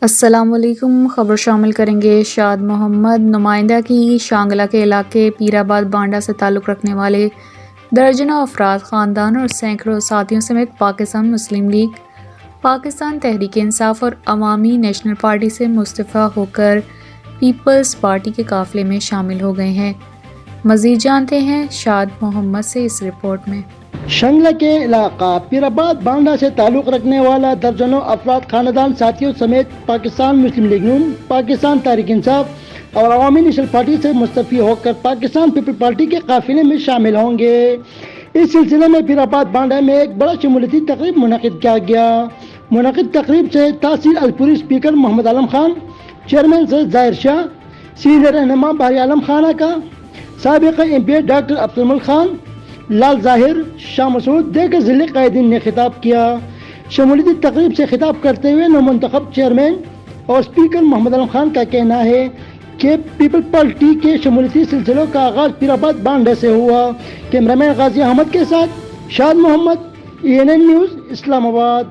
السلام علیکم۔ خبر شامل کریں گے شاد محمد۔ نمائندہ کی شانگلہ کے علاقے پیر آباد بانڈہ سے تعلق رکھنے والے درجنوں افراد، خاندان اور سینکڑوں ساتھیوں سمیت پاکستان مسلم لیگ، پاکستان تحریک انصاف اور عوامی نیشنل پارٹی سے مستعفی ہو کر پیپلز پارٹی کے قافلے میں شامل ہو گئے ہیں۔ مزید جانتے ہیں شاد محمد سے اس رپورٹ میں۔ شانگلہ کے علاقہ پیر آباد بانڈہ سے تعلق رکھنے والا درجنوں افراد، خاندان، ساتھیوں سمیت پاکستان مسلم لیگ نون، پاکستان تحریک انصاف اور عوامی نیشنل پارٹی سے مستعفی ہو کر پاکستان پیپل پارٹی کے قافلے میں شامل ہوں گے۔ اس سلسلے میں پیر آباد بانڈہ میں ایک بڑا شمولیتی تقریب منعقد کیا گیا۔ منعقد تقریب سے تحصیل Alpuri speaker Muhammad Alam Khan, chairman Syed Zahir Shah, senior رہنما باری عالم خانہ کا، سابق M P doctor Abdulmalik Khan, Lal Zahir, شاہ مسعود، دیگر ضلع قائدین نے خطاب کیا۔ شمولیتی تقریب سے خطاب کرتے ہوئے نومنتخب چیئرمین اور اسپیکر محمد عالم خان کا کہنا ہے کہ پیپل پارٹی کے شمولیتی سلسلوں کا آغاز پیر آباد بانڈہ سے ہوا۔ کیمرہ مین غازی احمد کے ساتھ شاد محمد، ENN نیوز، اسلام آباد۔